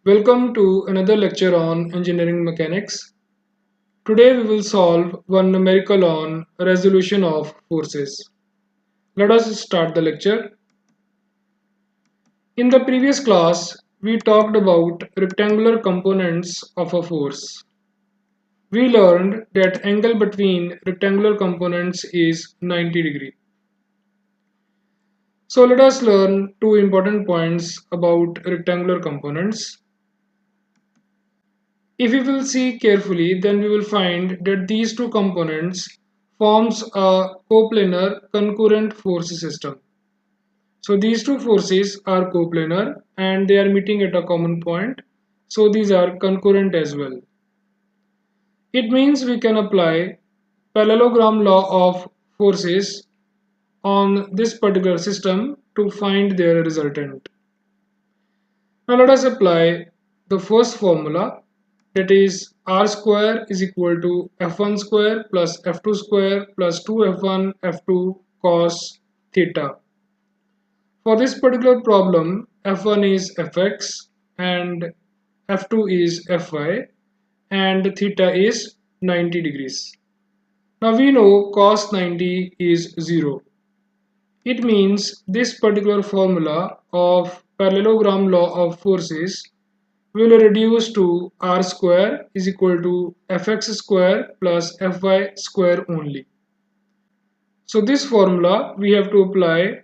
Welcome to another lecture on engineering mechanics. Today we will solve one numerical on resolution of forces. Let us start the lecture. In the previous class, we talked about rectangular components of a force. We learned that angle between rectangular components is 90 degree. So let us learn two important points about rectangular components. If we will see carefully, then we will find that these two components forms a coplanar concurrent force system. So these two forces are coplanar and they are meeting at a common point. So these are concurrent as well. It means we can apply parallelogram law of forces on this particular system to find their resultant. Now let us apply the first formula, that is r square is equal to f1 square plus f2 square plus 2f1 f2 cos theta. For this particular problem, f1 is fx and f2 is fy and theta is 90 degrees. Now we know cos 90 is 0. It means this particular formula of parallelogram law of forces will reduce to r square is equal to fx square plus fy square only. So this formula we have to apply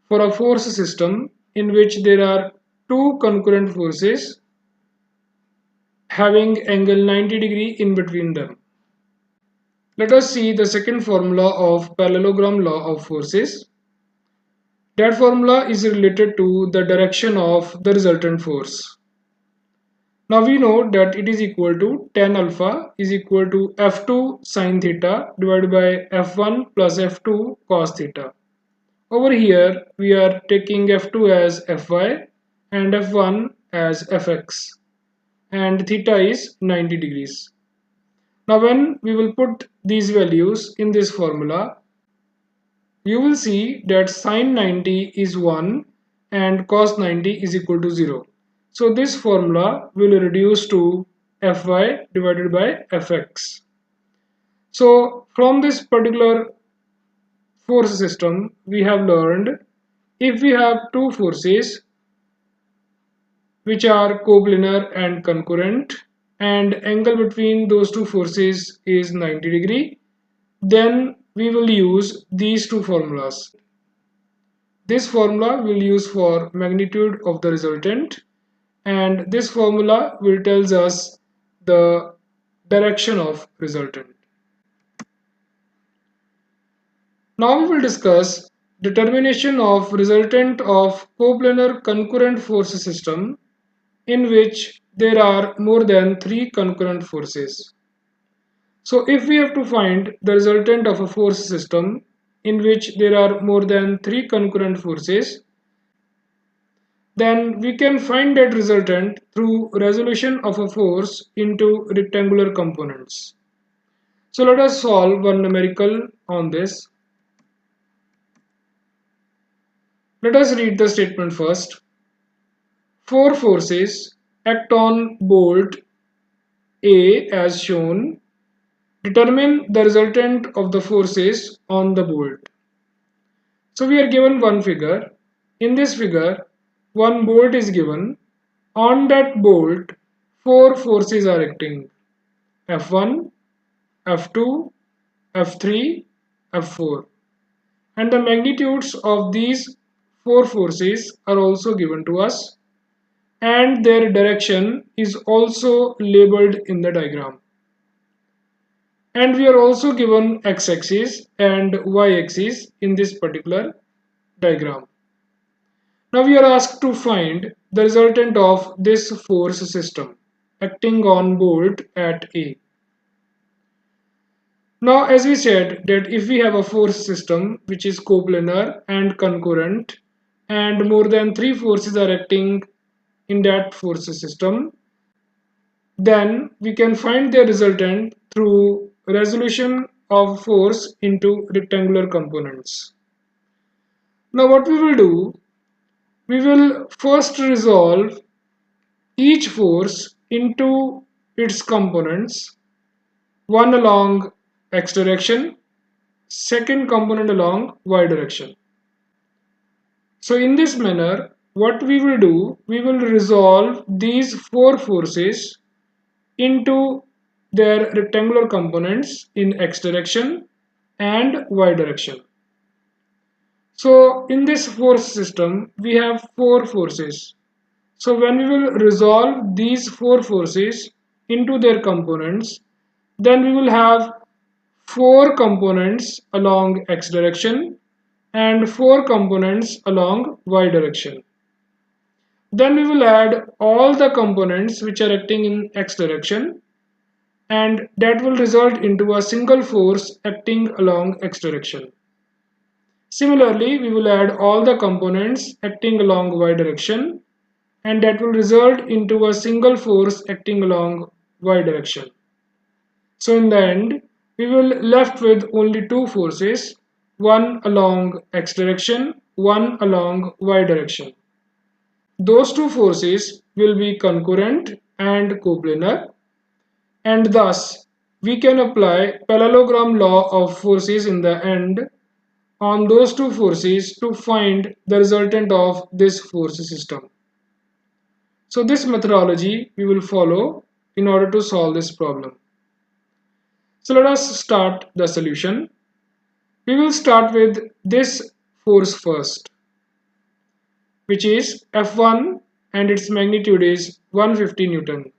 for a force system in which there are two concurrent forces having angle 90 degree in between them. Let us see the second formula of parallelogram law of forces. That formula is related to the direction of the resultant force. Now we know that it is equal to tan alpha is equal to f2 sin theta divided by f1 plus f2 cos theta. Over here we are taking f2 as fy and f1 as fx and theta is 90 degrees. Now when we will put these values in this formula, you will see that sin 90 is 1 and cos 90 is equal to 0. So this formula will reduce to fy divided by fx. So from this particular force system, we have learned if we have two forces which are coplanar and concurrent and angle between those two forces is 90 degree, then we will use these two formulas. This formula we'll use for magnitude of the resultant and this formula will tells us the direction of resultant. Now we will discuss determination of resultant of coplanar concurrent force system in which there are more than 3 concurrent forces. So if we have to find the resultant of a force system in which there are more than 3 concurrent forces, then we can find that resultant through resolution of a force into rectangular components. So let us solve one numerical on this. Let us read the statement first. Four forces act on bolt A as shown. Determine the resultant of the forces on the bolt. So we are given one figure. In this figure, one bolt is given. On that bolt, four forces are acting. F1, F2, F3, F4. And the magnitudes of these four forces are also given to us. And their direction is also labeled in the diagram. And we are also given x-axis and y-axis in this particular diagram. Now we are asked to find the resultant of this force system acting on bolt at A. Now as we said that if we have a force system which is coplanar and concurrent and more than 3 forces are acting in that force system, then we can find their resultant through resolution of force into rectangular components. Now what we will do, we will first resolve each force into its components, one along x direction, second component along y direction. So in this manner, what we will do, we will resolve these four forces into their rectangular components in x direction and y direction. So in this force system, we have four forces. So when we will resolve these four forces into their components, then we will have four components along x direction and four components along y direction. Then we will add all the components which are acting in x direction, and that will result into a single force acting along x direction. Similarly, we will add all the components acting along y direction, and that will result into a single force acting along y direction. So in the end, we will left with only two forces, one along x direction, one along y direction. Those two forces will be concurrent and coplanar, and thus we can apply parallelogram law of forces in the end on those two forces to find the resultant of this force system. So this methodology we will follow in order to solve this problem. So let us start the solution. We will start with this force first, which is F1 and its magnitude is 150 Newton.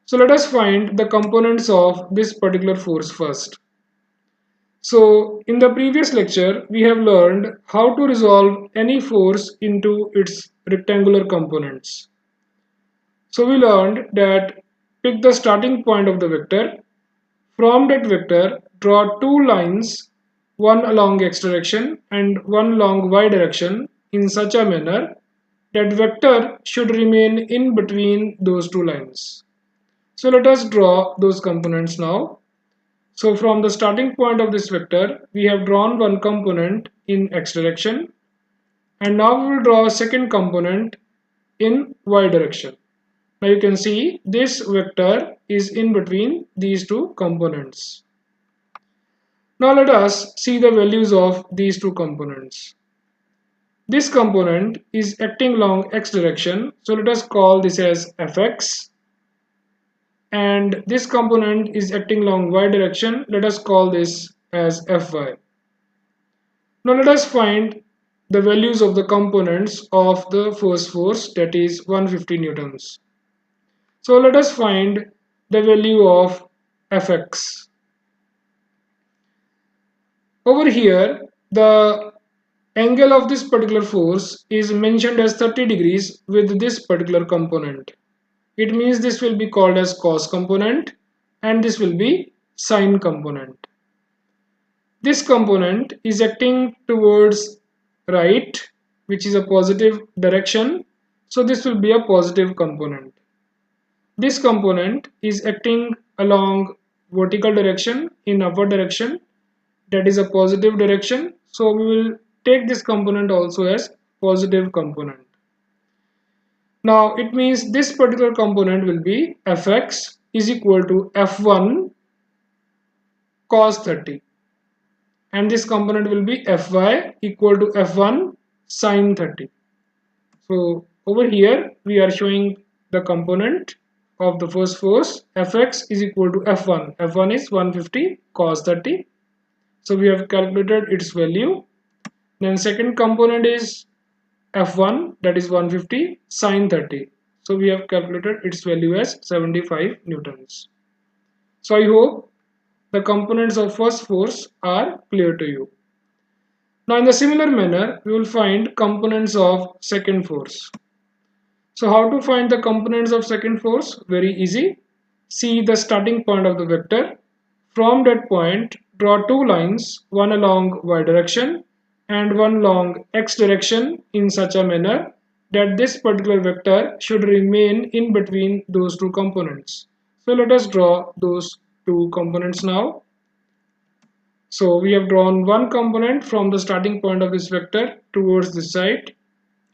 So let us find the components of this particular force first. So in the previous lecture, we have learned how to resolve any force into its rectangular components. So we learned that pick the starting point of the vector. From that vector, draw two lines, one along x direction and one along y direction in such a manner that vector should remain in between those two lines. So let us draw those components now. So from the starting point of this vector, we have drawn one component in x direction, and now we will draw a second component in y direction. Now you can see this vector is in between these two components. Now let us see the values of these two components. This component is acting along x direction, so let us call this as fx. And this component is acting along y direction, let us call this as fy. Now let us find the values of the components of the first force, that is 150 newtons. So let us find the value of fx. Over here, the angle of this particular force is mentioned as 30 degrees with this particular component. It means this will be called as cos component and this will be sine component. This component is acting towards right, which is a positive direction, so this will be a positive component. This component is acting along vertical direction in upward direction, that is a positive direction, so we will take this component also as positive component. Now it means this particular component will be fx is equal to f1 cos 30, and this component will be fy equal to f1 sin 30. So over here we are showing the component of the first force. Fx is equal to f1. F1 is 150 cos 30. So we have calculated its value. Then second component is f1, that is 150 sin 30. So we have calculated its value as 75 newtons. So I hope the components of first force are clear to you. Now in the similar manner, we will find components of second force. So how to find the components of second force? Very easy. See the starting point of the vector. From that point, draw two lines, one along y direction and one along x direction in such a manner that this particular vector should remain in between those two components. So let us draw those two components now. So we have drawn one component from the starting point of this vector towards this side,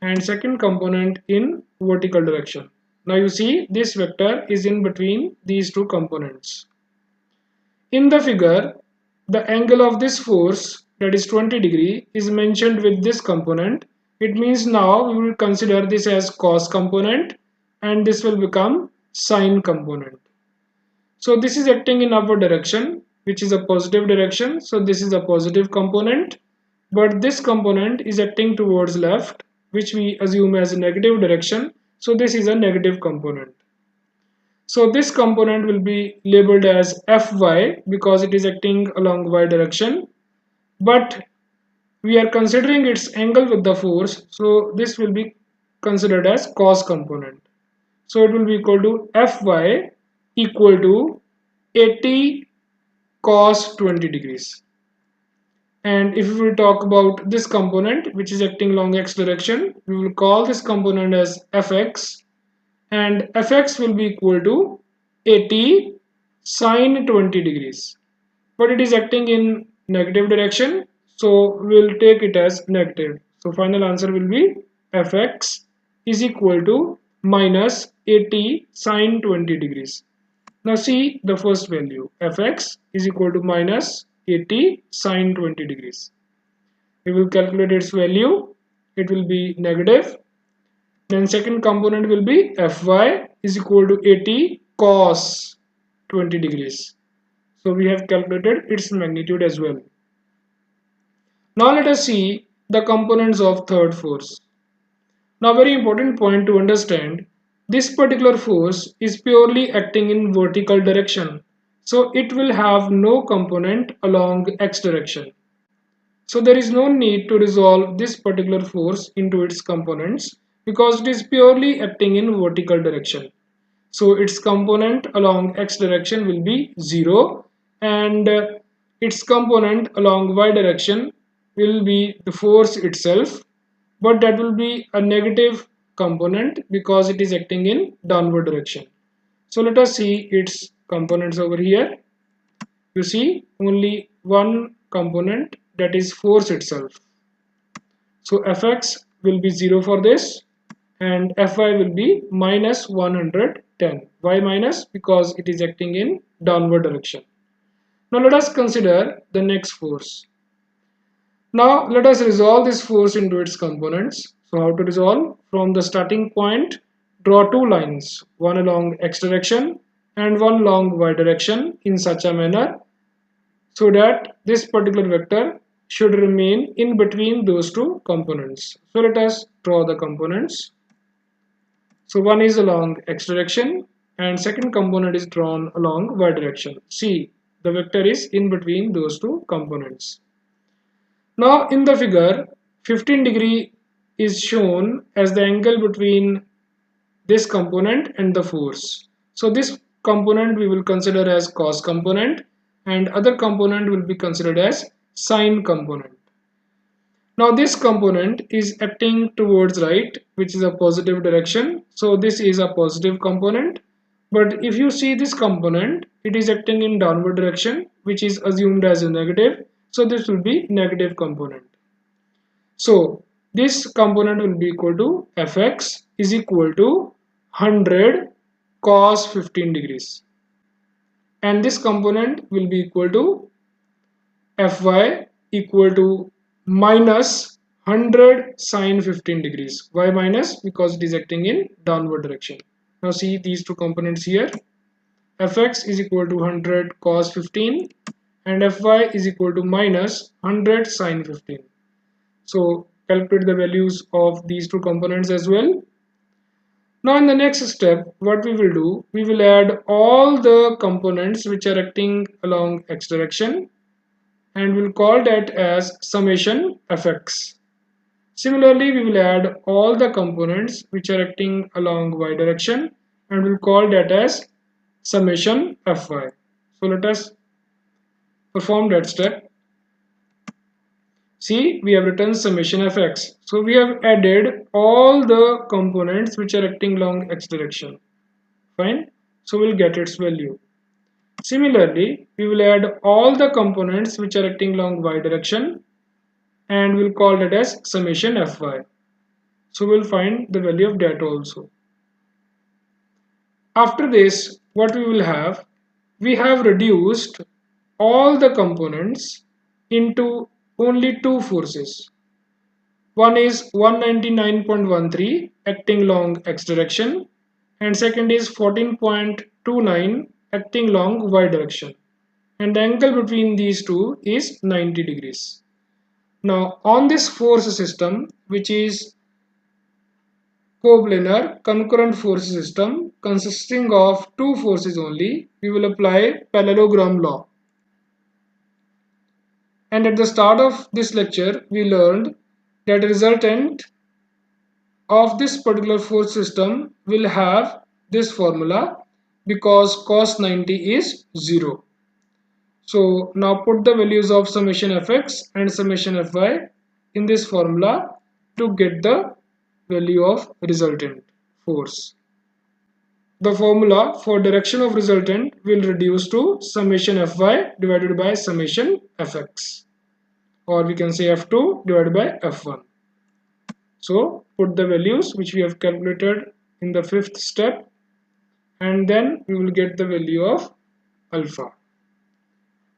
and second component in vertical direction. Now you see this vector is in between these two components. In the figure, the angle of this force, that is 20 degree, is mentioned with this component. It means now we will consider this as cos component and this will become sine component. So this is acting in upward direction, which is a positive direction. So this is a positive component, but this component is acting towards left, which we assume as a negative direction. So this is a negative component. So this component will be labeled as Fy because it is acting along y direction, but we are considering its angle with the force, so this will be considered as cos component. So it will be equal to Fy equal to 80 cos 20 degrees. And if we will talk about this component which is acting along x direction, we will call this component as Fx, and Fx will be equal to 80 sine 20 degrees. But it is acting in negative direction, so we'll take it as negative. So final answer will be Fx is equal to minus 80 sine 20 degrees. Now see the first value, Fx is equal to minus 80 sine 20 degrees. We will calculate its value. It will be negative. Then second component will be Fy is equal to 80 cos 20 degrees. So we have calculated its magnitude as well. Now let us see the components of third force. Now very important point to understand, this particular force is purely acting in vertical direction. So it will have no component along x direction. So there is no need to resolve this particular force into its components because it is purely acting in vertical direction. So its component along x direction will be 0 and its component along y direction will be the force itself, but that will be a negative component because it is acting in downward direction. So let us see its components over here. You see only one component, that is force itself. So Fx will be 0 for this and Fy will be minus 110. Why minus? Because it is acting in downward direction. Now let us consider the next force. Now let us resolve this force into its components. So how to resolve? From the starting point, draw two lines, one along x direction and one along y direction in such a manner so that this particular vector should remain in between those two components. So let us draw the components. So one is along x direction and second component is drawn along y direction. See, the vector is in between those two components. Now in the figure, 15 degree is shown as the angle between this component and the force. So this component we will consider as cos component and other component will be considered as sine component. Now this component is acting towards right, which is a positive direction. So this is a positive component. But if you see this component, it is acting in downward direction, which is assumed as a negative. So this will be negative component. So this component will be equal to Fx is equal to 100 cos 15 degrees. And this component will be equal to Fy equal to minus 100 sine 15 degrees. Why minus? Because it is acting in downward direction. Now see these two components here. Fx is equal to 100 cos 15 and Fy is equal to minus 100 sine 15. So calculate the values of these two components as well. Now in the next step, what we will do, we will add all the components which are acting along x direction and we'll call that as summation Fx. Similarly, we will add all the components which are acting along y direction and we'll call that as summation Fy. So let us perform that step. See, we have written summation Fx. So we have added all the components which are acting along x direction. Fine. So we'll get its value. Similarly, we will add all the components which are acting along y direction and we'll call that as summation Fy. So we'll find the value of that also. After this, what we will have, we have reduced all the components into only two forces. One is 199.13 acting along x direction and second is 14.29 acting along y direction, and the angle between these two is 90 degrees. Now on this force system, which is coplanar concurrent force system consisting of two forces only, we will apply parallelogram law. And at the start of this lecture, we learned that the resultant of this particular force system will have this formula because cos 90 is 0. So now put the values of summation fx and summation fy in this formula to get the value of resultant force. The formula for direction of resultant will reduce to summation fy divided by summation fx, or we can say f2 divided by f1. So put the values which we have calculated in the fifth step, and then we will get the value of alpha.